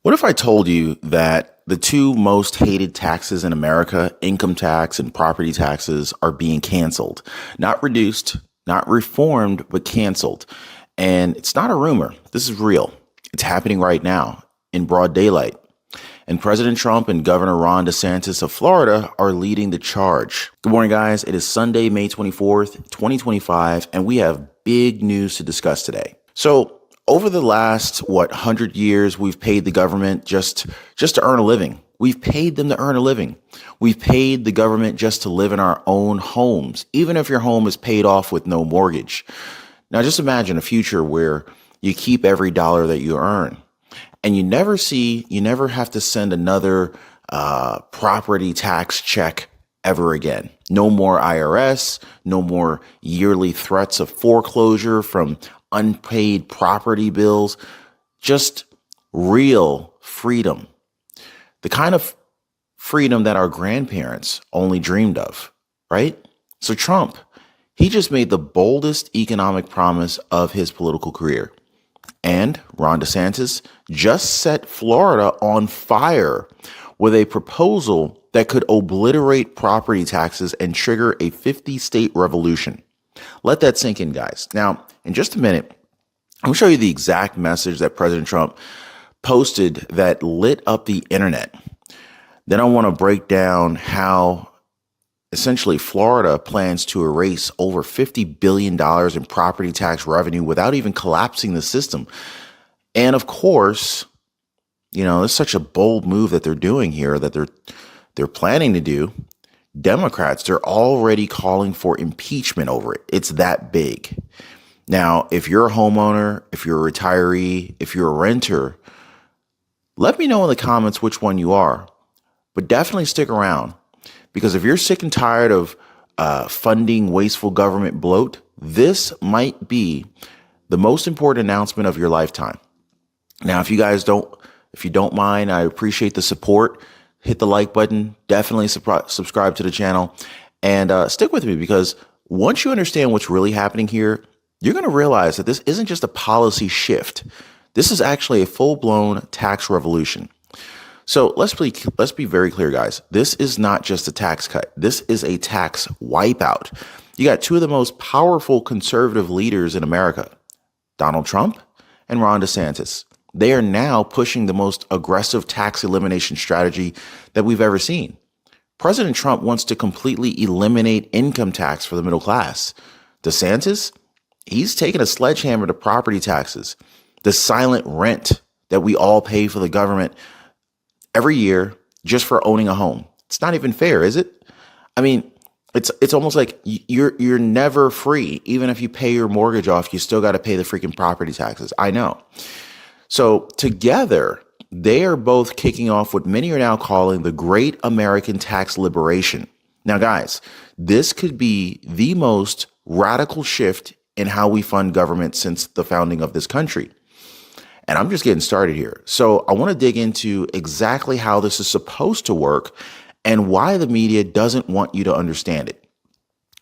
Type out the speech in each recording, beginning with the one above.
What if I told you that the two most hated taxes in America, income tax and property taxes, are being canceled? Not reduced, not reformed, but canceled. And it's not a rumor. This is real. It's happening right now in broad daylight. And President Trump and Governor Ron DeSantis of Florida are leading the charge. Good morning, guys. It is Sunday, May 24th, 2025, and we have big news to discuss today. So over the last, 100 years, we've paid the government just to earn a living. We've paid them to earn a living. We've paid the government just to live in our own homes, even if your home is paid off with no mortgage. Now, just imagine a future where you keep every dollar that you earn. And you never have to send another property tax check ever again. No more IRS, no more yearly threats of foreclosure from unpaid property bills, just real freedom. The kind of freedom that our grandparents only dreamed of, right? So Trump, he just made the boldest economic promise of his political career. And Ron DeSantis just set Florida on fire with a proposal that could obliterate property taxes and trigger a 50-state revolution. Let that sink in, guys. Now, in just a minute, I'm going to show you the exact message that President Trump posted that lit up the internet. Then I want to break down how essentially Florida plans to erase over $50 billion in property tax revenue without even collapsing the system. And of course, it's such a bold move that they're doing here, that they're planning to do. Democrats, they're already calling for impeachment over it. It's that big. Now, if you're a homeowner, if you're a retiree, if you're a renter, let me know in the comments which one you are. But definitely stick around. Because if you're sick and tired of funding wasteful government bloat, this might be the most important announcement of your lifetime. Now, if you don't mind, I appreciate the support. Hit the like button. Definitely subscribe to the channel and stick with me, because once you understand what's really happening here, you're going to realize that this isn't just a policy shift. This is actually a full-blown tax revolution. So let's be very clear, guys. This is not just a tax cut. This is a tax wipeout. You got two of the most powerful conservative leaders in America, Donald Trump and Ron DeSantis. They are now pushing the most aggressive tax elimination strategy that we've ever seen. President Trump wants to completely eliminate income tax for the middle class. DeSantis, he's taking a sledgehammer to property taxes, the silent rent that we all pay for the government every year just for owning a home. It's not even fair, is it? I mean, it's almost like you're never free. Even if you pay your mortgage off, you still got to pay the freaking property taxes. I know. So together, they are both kicking off what many are now calling the Great American Tax Liberation. Now, guys, this could be the most radical shift in how we fund government since the founding of this country. And I'm just getting started here. So I want to dig into exactly how this is supposed to work and why the media doesn't want you to understand it.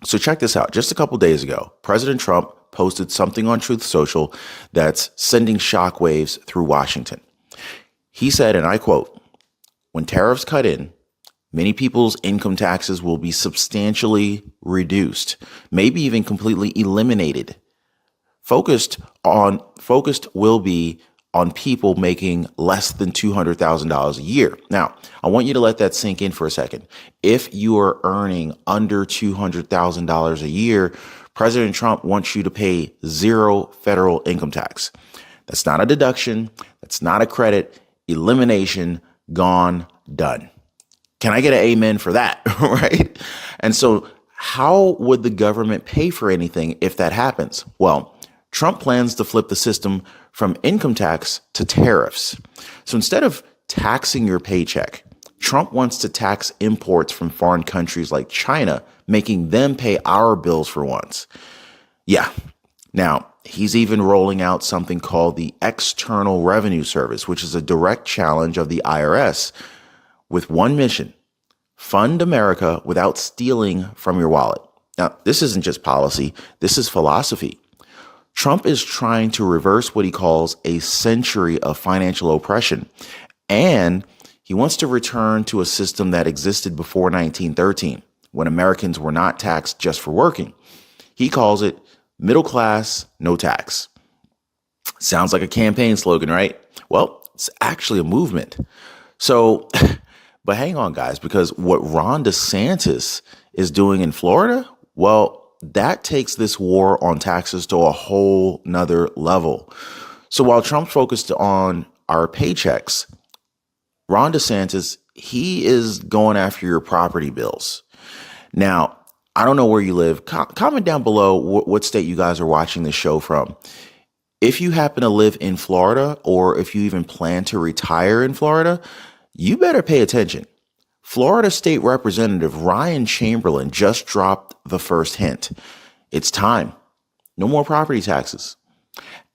So check this out. Just a couple days ago, President Trump posted something on Truth Social that's sending shockwaves through Washington. He said, and I quote, "When tariffs cut in, many people's income taxes will be substantially reduced, maybe even completely eliminated. Focused will be on people making less than $200,000 a year." Now, I want you to let that sink in for a second. If you are earning under $200,000 a year, President Trump wants you to pay zero federal income tax. That's not a deduction. That's not a credit. Elimination, gone, done. Can I get an amen for that? Right? And so how would the government pay for anything if that happens? Well, Trump plans to flip the system from income tax to tariffs. So instead of taxing your paycheck, Trump wants to tax imports from foreign countries like China, making them pay our bills for once. Yeah. Now, he's even rolling out something called the External Revenue Service, which is a direct challenge of the IRS with one mission: fund America without stealing from your wallet. Now, this isn't just policy. This is philosophy. Trump is trying to reverse what he calls a century of financial oppression And he wants to return to a system that existed before 1913, when Americans were not taxed just for working. He calls it middle class, no tax. Sounds like a campaign slogan, right? Well, it's actually a movement. So, but hang on, guys, because what Ron DeSantis is doing in Florida, well, that takes this war on taxes to a whole nother level. So while Trump's focused on our paychecks, Ron DeSantis, he is going after your property bills. Now, I don't know where you live. Comment down below what state you guys are watching this show from. If you happen to live in Florida, or if you even plan to retire in Florida, you better pay attention. Florida State Representative Ryan Chamberlain just dropped the first hint. It's time. No more property taxes.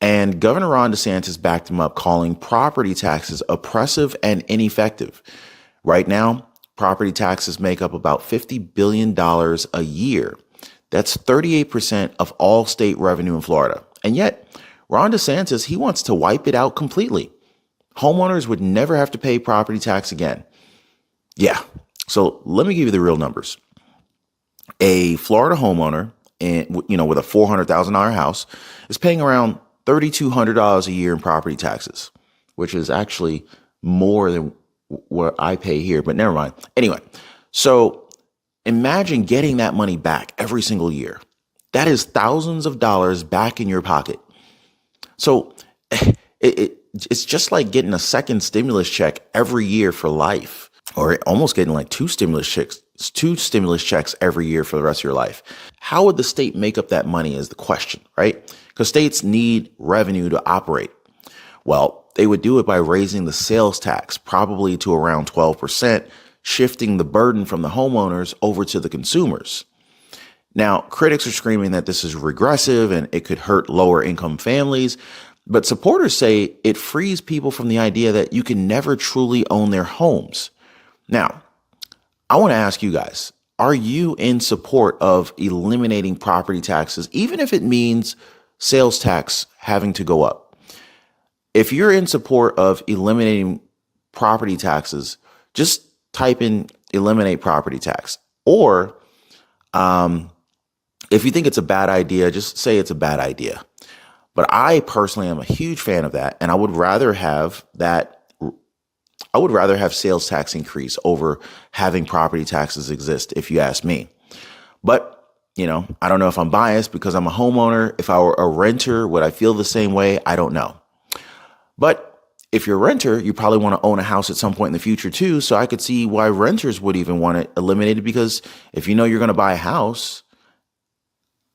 And Governor Ron DeSantis backed him up, calling property taxes oppressive and ineffective. Right now, property taxes make up about $50 billion a year. That's 38% of all state revenue in Florida. And yet, Ron DeSantis, he wants to wipe it out completely. Homeowners would never have to pay property tax again. Yeah. So let me give you the real numbers. A Florida homeowner, with a $400,000 house, is paying around $3,200 a year in property taxes, which is actually more than what I pay here, but never mind. Anyway, so imagine getting that money back every single year. That is thousands of dollars back in your pocket. So it's just like getting a second stimulus check every year for life, or almost getting like two stimulus checks every year for the rest of your life. How would the state make up that money is the question, right? Because states need revenue to operate. Well, they would do it by raising the sales tax, probably to around 12%, shifting the burden from the homeowners over to the consumers. Now, critics are screaming that this is regressive and it could hurt lower income families, but supporters say it frees people from the idea that you can never truly own their homes. Now, I want to ask you guys, are you in support of eliminating property taxes, even if it means sales tax having to go up? If you're in support of eliminating property taxes, just type in eliminate property tax. Or if you think it's a bad idea, just say it's a bad idea. But I personally am a huge fan of that. And I would rather have sales tax increase over having property taxes exist, if you ask me. But, I don't know if I'm biased because I'm a homeowner. If I were a renter, would I feel the same way? I don't know. But if you're a renter, you probably want to own a house at some point in the future too. So I could see why renters would even want it eliminated, because if you know you're going to buy a house,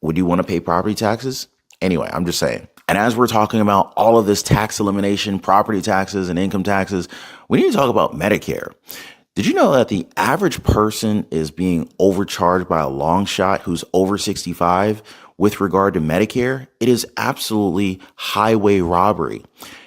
would you want to pay property taxes? Anyway, I'm just saying. And as we're talking about all of this tax elimination, property taxes and income taxes, we need to talk about Medicare. Did you know that the average person is being overcharged by a long shot who's over 65 with regard to Medicare? It is absolutely highway robbery.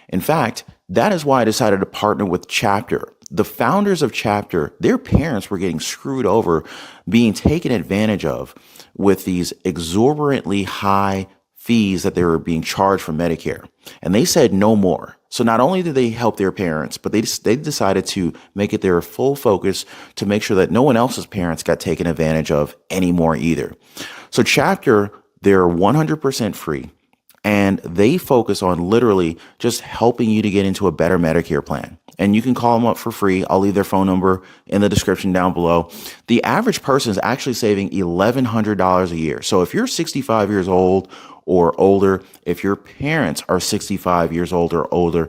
In fact, that is why I decided to partner with Chapter. The founders of Chapter, their parents were getting screwed over, being taken advantage of with these exorbitantly high fees that they were being charged for Medicare. And they said no more. So not only did they help their parents, but they decided to make it their full focus to make sure that no one else's parents got taken advantage of anymore either. So Chapter, they're 100% free. And they focus on literally just helping you to get into a better Medicare plan. And you can call them up for free. I'll leave their phone number in the description down below. The average person is actually saving $1,100 a year. So if you're 65 years old or older, if your parents are 65 years old or older,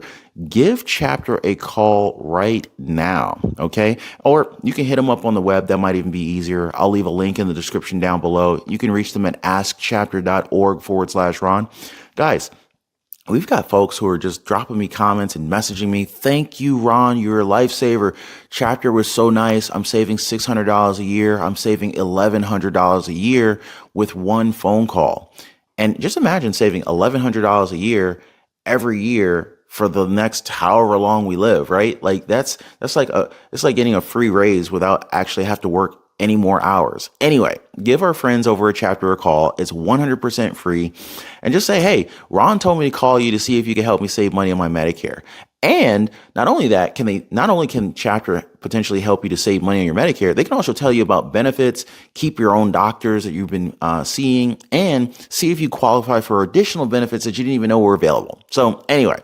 give Chapter a call right now, okay? Or you can hit them up on the web. That might even be easier. I'll leave a link in the description down below. You can reach them at askchapter.org/Ron. Guys, we've got folks who are just dropping me comments and messaging me. Thank you, Ron. You're a lifesaver. Chapter was so nice. I'm saving $600 a year. I'm saving $1,100 a year with one phone call. And just imagine saving $1,100 a year every year for the next however long we live, right? Like it's like getting a free raise without actually have to work any more hours. Anyway, give our friends over at Chapter a call. It's 100% free. And just say, hey, Ron told me to call you to see if you can help me save money on my Medicare. And not only that, not only can Chapter potentially help you to save money on your Medicare, they can also tell you about benefits, keep your own doctors that you've been seeing, and see if you qualify for additional benefits that you didn't even know were available. So anyway,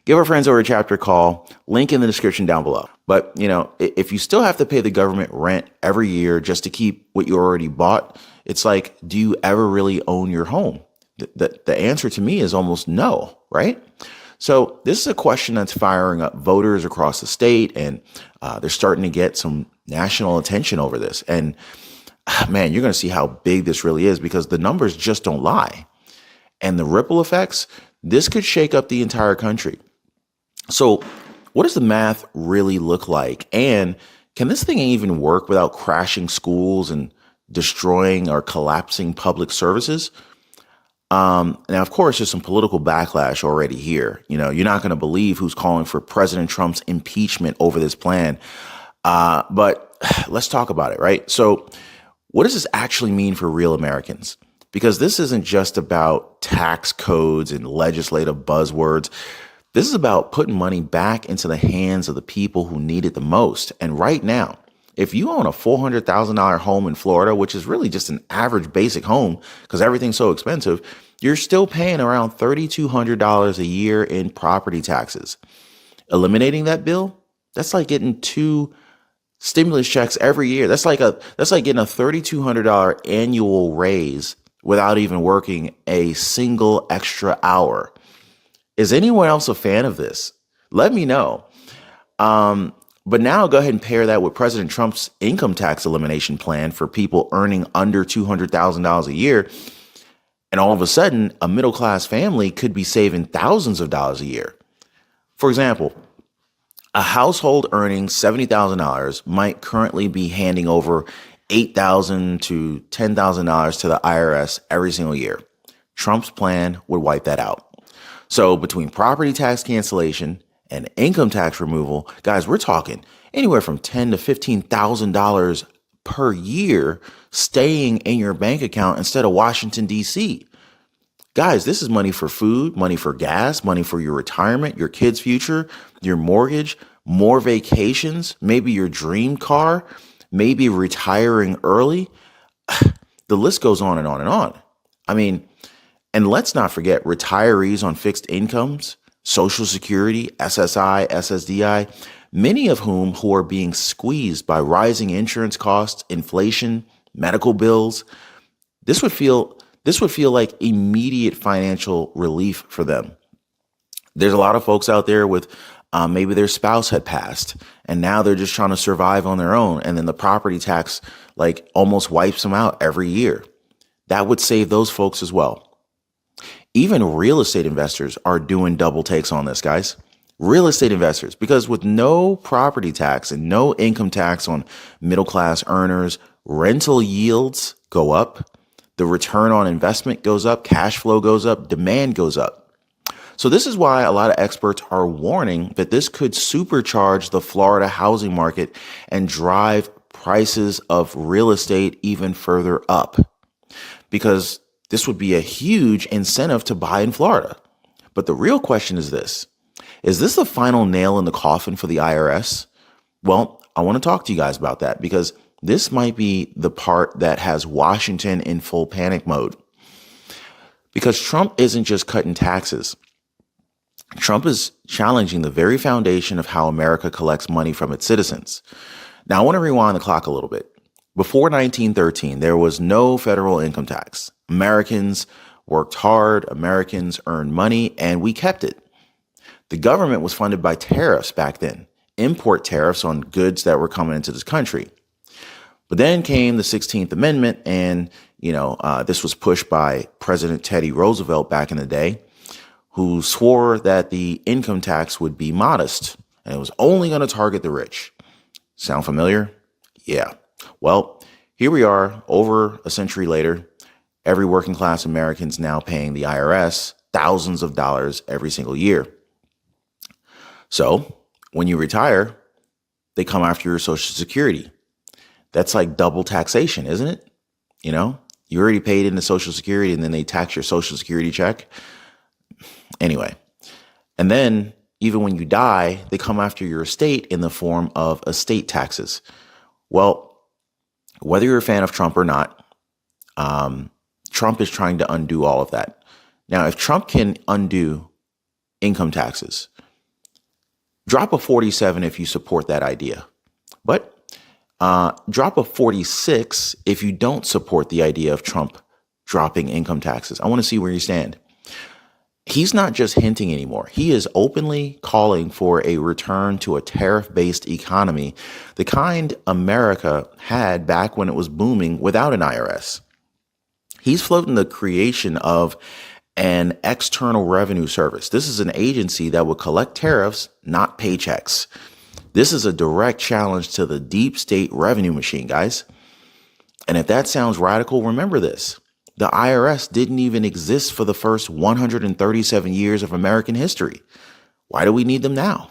give our friends over at Chapter a call. Link in the description down below. But, if you still have to pay the government rent every year just to keep what you already bought, it's like, do you ever really own your home? The answer to me is almost no, right? So this is a question that's firing up voters across the state, and they're starting to get some national attention over this. And man, you're going to see how big this really is, because the numbers just don't lie. And the ripple effects, this could shake up the entire country. So what does the math really look like? And can this thing even work without crashing schools and destroying or collapsing public services? Now, of course, there's some political backlash already here. You're not going to believe who's calling for President Trump's impeachment over this plan. But let's talk about it, right? So what does this actually mean for real Americans? Because this isn't just about tax codes and legislative buzzwords. This is about putting money back into the hands of the people who need it the most. And right now, if you own a $400,000 home in Florida, which is really just an average basic home because everything's so expensive, you're still paying around $3,200 a year in property taxes. Eliminating that bill, that's like getting 2 stimulus checks every year. That's like getting a $3,200 annual raise without even working a single extra hour. Is anyone else a fan of this? Let me know. But now go ahead and pair that with President Trump's income tax elimination plan for people earning under $200,000 a year. And all of a sudden, a middle-class family could be saving thousands of dollars a year. For example, a household earning $70,000 might currently be handing over $8,000 to $10,000 to the IRS every single year. Trump's plan would wipe that out. So between property tax cancellation and income tax removal, guys, we're talking anywhere from $10,000 to $15,000 per year staying in your bank account instead of Washington, D.C. Guys, this is money for food, money for gas, money for your retirement, your kids' future, your mortgage, more vacations, maybe your dream car, maybe retiring early. The list goes on and on and on. I mean, and let's not forget retirees on fixed incomes, Social Security, SSI, SSDI, many of whom are being squeezed by rising insurance costs, inflation, medical bills. This would feel like immediate financial relief for them. There's a lot of folks out there with maybe their spouse had passed and now they're just trying to survive on their own. And then the property tax like almost wipes them out every year. That would save those folks as well. Even real estate investors are doing double takes on this, guys. Real estate investors, because with no property tax and no income tax on middle class earners, rental yields go up, the return on investment goes up, cash flow goes up, demand goes up. So this is why a lot of experts are warning that this could supercharge the Florida housing market and drive prices of real estate even further up, because this would be a huge incentive to buy in Florida. But the real question is this: is this the final nail in the coffin for the IRS? Well, I want to talk to you guys about that, because this might be the part that has Washington in full panic mode. Because Trump isn't just cutting taxes. Trump is challenging the very foundation of how America collects money from its citizens. Now, I want to rewind the clock a little bit. Before 1913, there was no federal income tax. Americans worked hard, Americans earned money, and we kept it. The government was funded by tariffs back then, import tariffs on goods that were coming into this country. But then came the 16th Amendment, and this was pushed by President Teddy Roosevelt back in the day, who swore that the income tax would be modest and it was only going to target the rich. Sound familiar? Yeah. Well, here we are over a century later. Every working class American's now paying the IRS thousands of dollars every single year. So when you retire, they come after your Social Security. That's like double taxation, isn't it? You already paid into Social Security and then they tax your Social Security check. Anyway, and then, even when you die, they come after your estate in the form of estate taxes. Well, whether you're a fan of Trump or not, Trump is trying to undo all of that. Now, if Trump can undo income taxes, drop a 47 if you support that idea. But drop a 46 if you don't support the idea of Trump dropping income taxes. I want to see where you stand. He's not just hinting anymore. He is openly calling for a return to a tariff-based economy, the kind America had back when it was booming without an IRS. He's floating the creation of an external revenue service. This is an agency that would collect tariffs, not paychecks. This is a direct challenge to the deep state revenue machine, guys. And if that sounds radical, remember this. The IRS didn't even exist for the first 137 years of American history. Why do we need them now?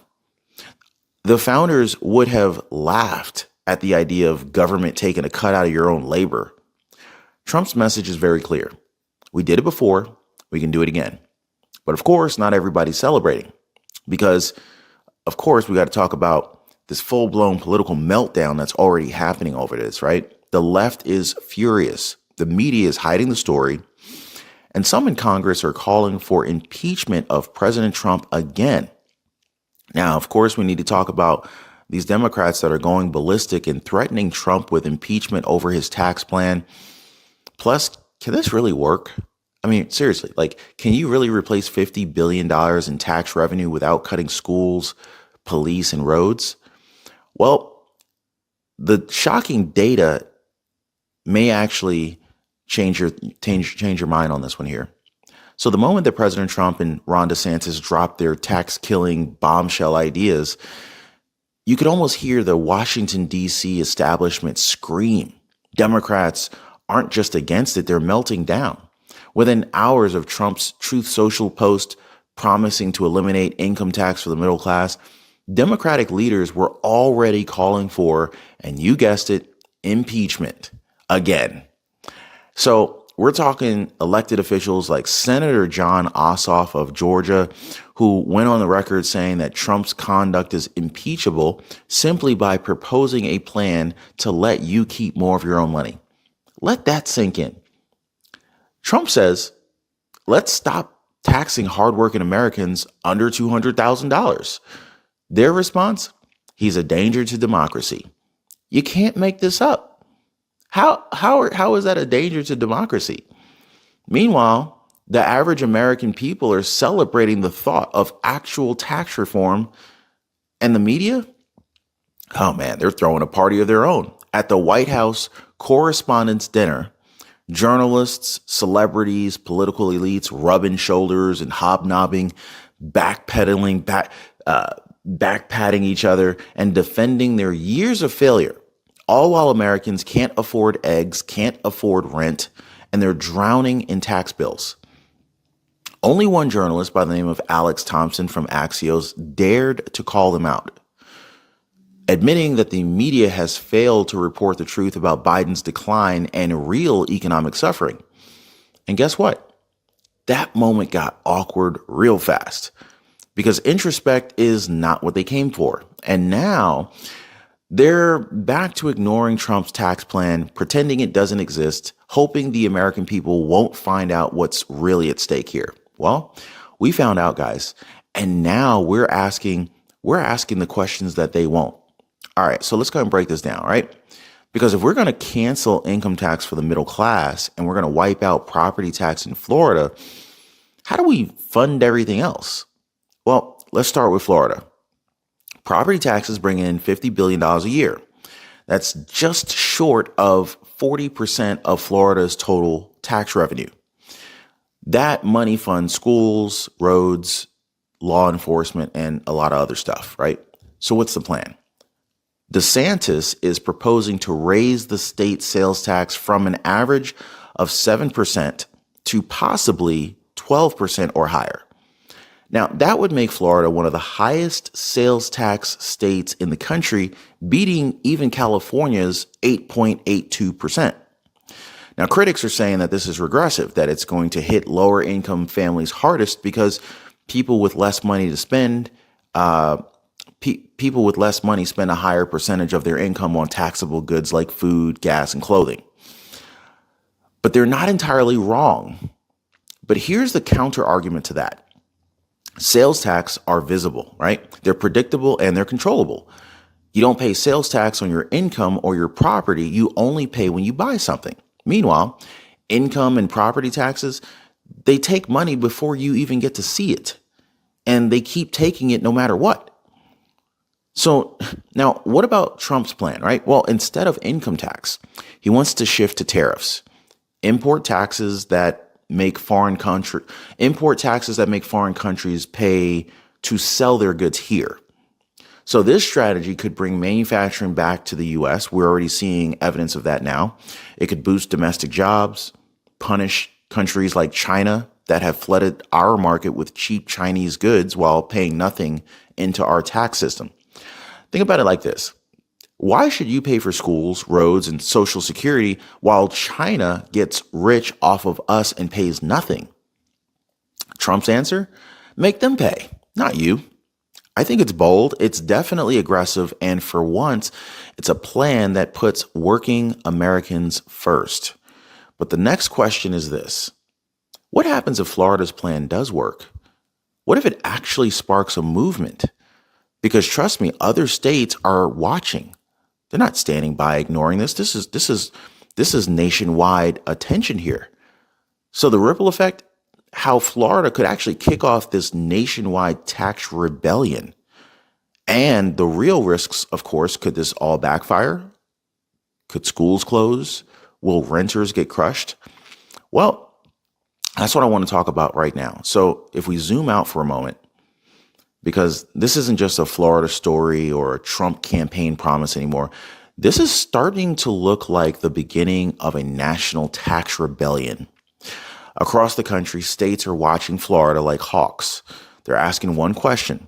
The founders would have laughed at the idea of government taking a cut out of your own labor. Trump's message is very clear. We did it before. We can do it again. But of course, not everybody's celebrating because, of course, we got to talk about this full-blown political meltdown that's already happening over this, right? The left is furious. The media is hiding the story. And some in Congress are calling for impeachment of President Trump again. Now, of course, we need to talk about these Democrats that are going ballistic and threatening Trump with impeachment over his tax plan. Plus, can this really work? I mean, seriously, can you really replace $50 billion in tax revenue without cutting schools, police, and roads? Well, the shocking data may actually change your mind on this one here. So the moment that President Trump and Ron DeSantis dropped their tax-killing bombshell ideas, you could almost hear the Washington, D.C. establishment scream. Democrats aren't just against it, they're melting down. Within hours of Trump's Truth Social post promising to eliminate income tax for the middle class, Democratic leaders were already calling for, and you guessed it, impeachment again. So we're talking elected officials like Senator John Ossoff of Georgia, who went on the record saying that Trump's conduct is impeachable simply by proposing a plan to let you keep more of your own money. Let that sink in. Trump says, let's stop taxing hardworking Americans under $200,000. Their response, he's a danger to democracy. You can't make this up. How is that a danger to democracy? Meanwhile, the average American people are celebrating the thought of actual tax reform, and the media, oh man, they're throwing a party of their own. At the White House Correspondents' Dinner, journalists, celebrities, political elites rubbing shoulders and hobnobbing, backpedaling, backpatting each other and defending their years of failure, all while Americans can't afford eggs, can't afford rent, and they're drowning in tax bills. Only one journalist by the name of Alex Thompson from Axios dared to call them out, admitting that the media has failed to report the truth about Biden's decline and real economic suffering. And guess what? That moment got awkward real fast because introspect is not what they came for. And now they're back to ignoring Trump's tax plan, pretending it doesn't exist, hoping the American people won't find out what's really at stake here. Well, we found out, guys, and now we're asking the questions that they won't. All right, so let's go ahead and break this down, right? Because if we're going to cancel income tax for the middle class and we're going to wipe out property tax in Florida, how do we fund everything else? Well, let's start with Florida. Property taxes bring in $50 billion a year. That's just short of 40% of Florida's total tax revenue. That money funds schools, roads, law enforcement, and a lot of other stuff, right? So what's the plan? DeSantis is proposing to raise the state sales tax from an average of 7% to possibly 12% or higher. Now, that would make Florida one of the highest sales tax states in the country, beating even California's 8.82%. Now, critics are saying that this is regressive, that it's going to hit lower income families hardest because people with less money to spend People with less money spend a higher percentage of their income on taxable goods like food, gas, and clothing. But they're not entirely wrong. But here's the counter argument to that. Sales tax are visible, right? They're predictable and they're controllable. You don't pay sales tax on your income or your property. You only pay when you buy something. Meanwhile, income and property taxes, they take money before you even get to see it. And they keep taking it no matter what. So now what about Trump's plan, right? Well, instead of income tax, he wants to shift to tariffs, import taxes that make foreign countries pay to sell their goods here. So this strategy could bring manufacturing back to the U.S. We're already seeing evidence of that now. It could boost domestic jobs, punish countries like China that have flooded our market with cheap Chinese goods while paying nothing into our tax system. Think about it like this. Why should you pay for schools, roads, and Social Security while China gets rich off of us and pays nothing? Trump's answer? Make them pay, not you. I think it's bold. It's definitely aggressive. And for once, it's a plan that puts working Americans first. But the next question is this. What happens if Florida's plan does work? What if it actually sparks a movement? Because trust me, other states are watching. They're not standing by ignoring this. This is nationwide attention here. So the ripple effect, how Florida could actually kick off this nationwide tax rebellion. And the real risks, of course, could this all backfire? Could schools close? Will renters get crushed? Well, that's what I want to talk about right now. So if we zoom out for a moment, because this isn't just a Florida story or a Trump campaign promise anymore. This is starting to look like the beginning of a national tax rebellion. Across the country, states are watching Florida like hawks. They're asking one question.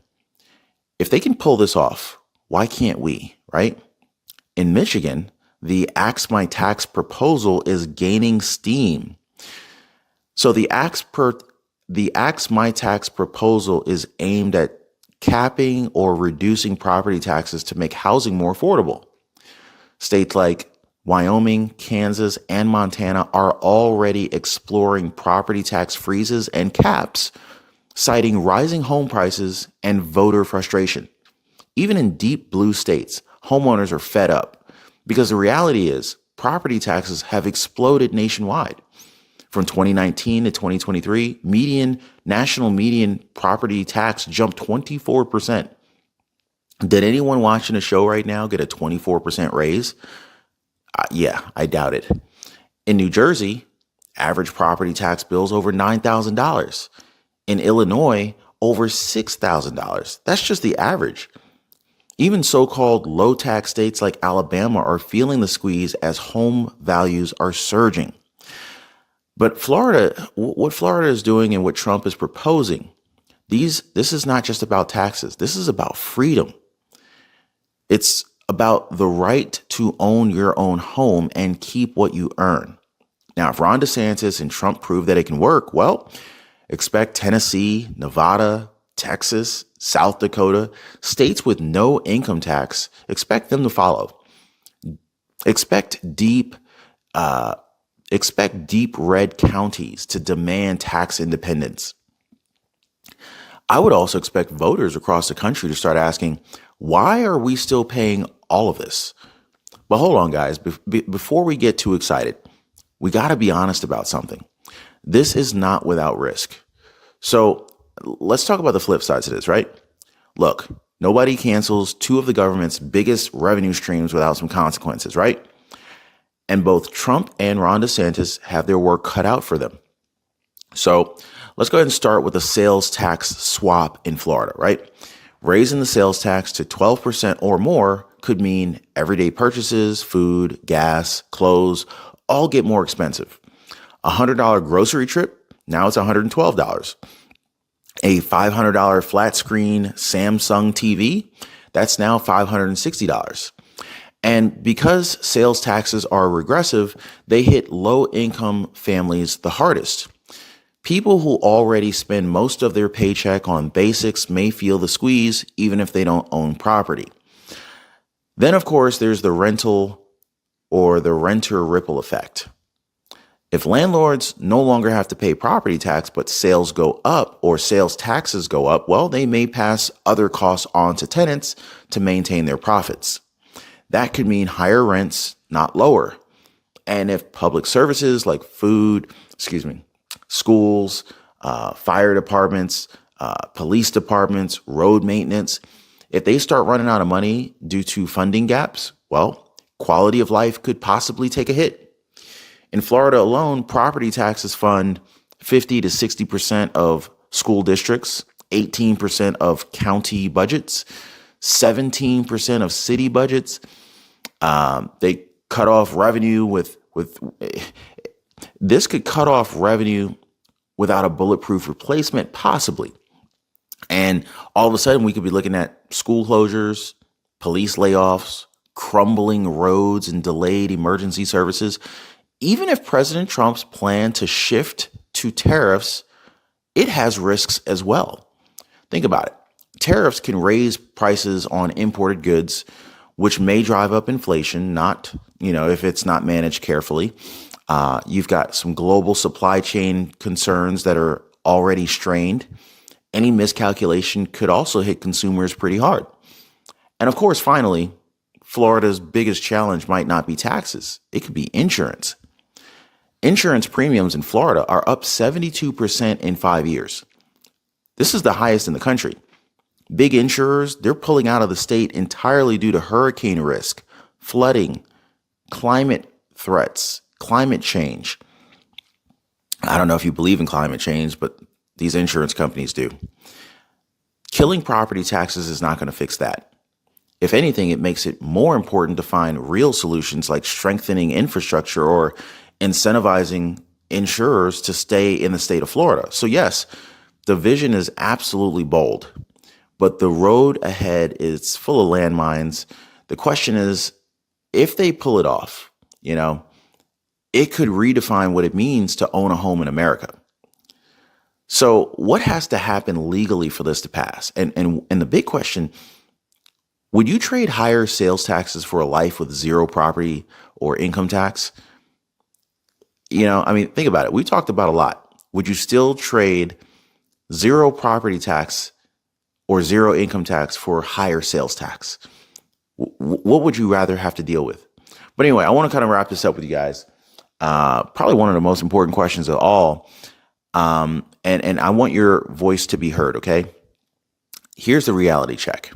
If they can pull this off, why can't we, right? In Michigan, the Axe My Tax proposal is gaining steam. So the Axe My Tax proposal is aimed at capping or reducing property taxes to make housing more affordable. States like Wyoming, Kansas, and Montana are already exploring property tax freezes and caps, citing rising home prices and voter frustration. Even in deep blue states, homeowners are fed up because the reality is property taxes have exploded nationwide. From 2019 to 2023, national median property tax jumped 24%. Did anyone watching the show right now get a 24% raise? Yeah, I doubt it. In New Jersey, average property tax bills over $9,000. In Illinois, over $6,000. That's just the average. Even so-called low-tax states like Alabama are feeling the squeeze as home values are surging. But what Florida is doing and what Trump is proposing, this is not just about taxes. This is about freedom. It's about the right to own your own home and keep what you earn. Now, if Ron DeSantis and Trump prove that it can work, well, expect Tennessee, Nevada, Texas, South Dakota, states with no income tax, expect them to follow. Expect deep red counties to demand tax independence. I would also expect voters across the country to start asking, why are we still paying all of this? But hold on, guys. Before we get too excited, we got to be honest about something. This is not without risk. So let's talk about the flip side to this, right? Look, nobody cancels two of the government's biggest revenue streams without some consequences, right? And both Trump and Ron DeSantis have their work cut out for them. So let's go ahead and start with a sales tax swap in Florida, right? Raising the sales tax to 12% or more could mean everyday purchases, food, gas, clothes, all get more expensive. A $100 grocery trip, now it's $112. A $500 flat screen Samsung TV, that's now $560. And because sales taxes are regressive, they hit low income families the hardest. People who already spend most of their paycheck on basics may feel the squeeze even if they don't own property. Then, of course, there's the rental or the renter ripple effect. If landlords no longer have to pay property tax, but sales go up or sales taxes go up, well, they may pass other costs on to tenants to maintain their profits. That could mean higher rents, not lower. And if public services like schools, fire departments, police departments, road maintenance, if they start running out of money due to funding gaps, well, quality of life could possibly take a hit. In Florida alone, property taxes fund 50 to 60% of school districts, 18% of county budgets, 17% of city budgets. They cut off revenue this could cut off revenue without a bulletproof replacement, possibly. And all of a sudden, we could be looking at school closures, police layoffs, crumbling roads, and delayed emergency services. Even if President Trump's plan to shift to tariffs, it has risks as well. Think about it. Tariffs can raise prices on imported goods, which may drive up inflation, if it's not managed carefully. You've got some global supply chain concerns that are already strained. Any miscalculation could also hit consumers pretty hard. And of course, finally, Florida's biggest challenge might not be taxes. It could be insurance. Insurance premiums in Florida are up 72% in 5 years. This is the highest in the country. Big insurers, they're pulling out of the state entirely due to hurricane risk, flooding, climate threats, climate change. I don't know if you believe in climate change, but these insurance companies do. Killing property taxes is not going to fix that. If anything, it makes it more important to find real solutions like strengthening infrastructure or incentivizing insurers to stay in the state of Florida. So yes, the vision is absolutely bold, but the road ahead is full of landmines. The question is, if they pull it off, it could redefine what it means to own a home in America. So what has to happen legally for this to pass? And the big question, would you trade higher sales taxes for a life with zero property or income tax? Think about it. We talked about a lot. Would you still trade zero property tax or zero income tax for higher sales tax? What would you rather have to deal with? But anyway, I want to kind of wrap this up with you guys. Probably one of the most important questions of all. And I want your voice to be heard, okay? Here's the reality check.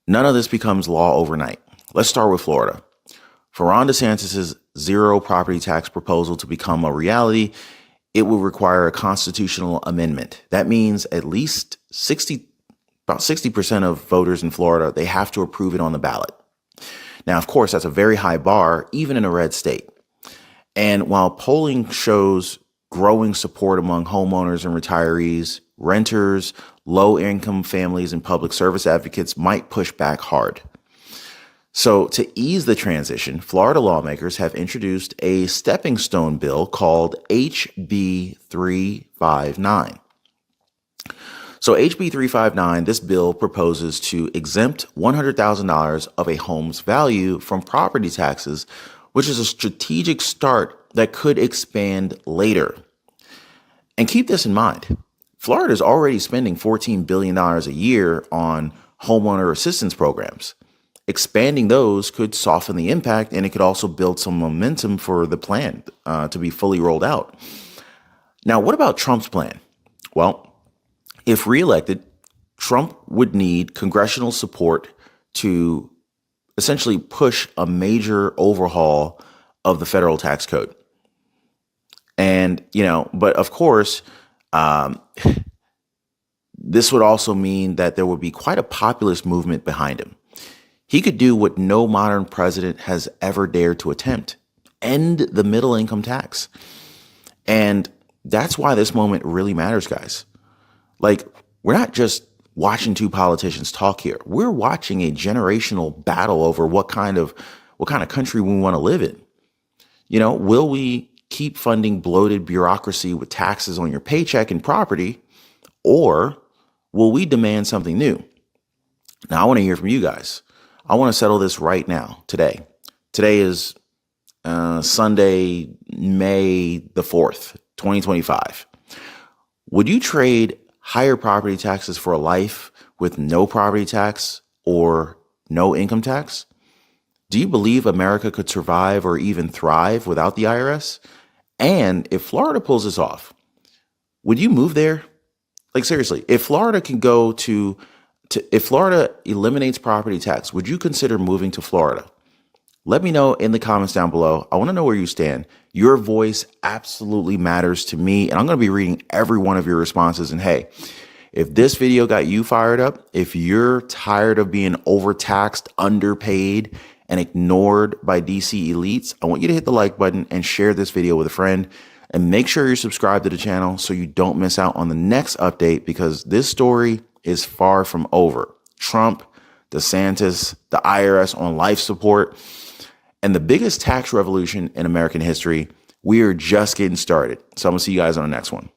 None of this becomes law overnight. Let's start with Florida. For Ron DeSantis' zero property tax proposal to become a reality, it will require a constitutional amendment. That means at least about 60% of voters in Florida, they have to approve it on the ballot. Now, of course, that's a very high bar, even in a red state. And while polling shows growing support among homeowners and retirees, renters, low-income families, and public service advocates might push back hard. So to ease the transition, Florida lawmakers have introduced a stepping stone bill called HB 359. So HB 359, this bill proposes to exempt $100,000 of a home's value from property taxes, which is a strategic start that could expand later. And keep this in mind. Florida is already spending $14 billion a year on homeowner assistance programs. Expanding those could soften the impact, and it could also build some momentum for the plan to be fully rolled out. Now, what about Trump's plan? Well, if reelected, Trump would need congressional support to essentially push a major overhaul of the federal tax code. And, but of course, this would also mean that there would be quite a populist movement behind him. He could do what no modern president has ever dared to attempt: end the middle income tax. And that's why this moment really matters, guys. Like, we're not just watching two politicians talk here. We're watching a generational battle over what kind of country we want to live in. Will we keep funding bloated bureaucracy with taxes on your paycheck and property, or will we demand something new? Now, I want to hear from you guys. I want to settle this right now, today. Today is Sunday, May the 4th, 2025. Would you trade higher property taxes for a life with no property tax or no income tax? Do you believe America could survive or even thrive without the IRS? And if Florida pulls this off, would you move there? Like, seriously, if Florida can go if Florida eliminates property tax, would you consider moving to Florida? Let me know in the comments down below. I want to know where you stand. Your voice absolutely matters to me, and I'm going to be reading every one of your responses. And hey, if this video got you fired up, if you're tired of being overtaxed, underpaid, and ignored by DC elites, I want you to hit the like button and share this video with a friend. And make sure you're subscribed to the channel so you don't miss out on the next update, because this story is far from over. Trump, DeSantis, the IRS on life support, and the biggest tax revolution in American history. We are just getting started. So I'm going to see you guys on the next one.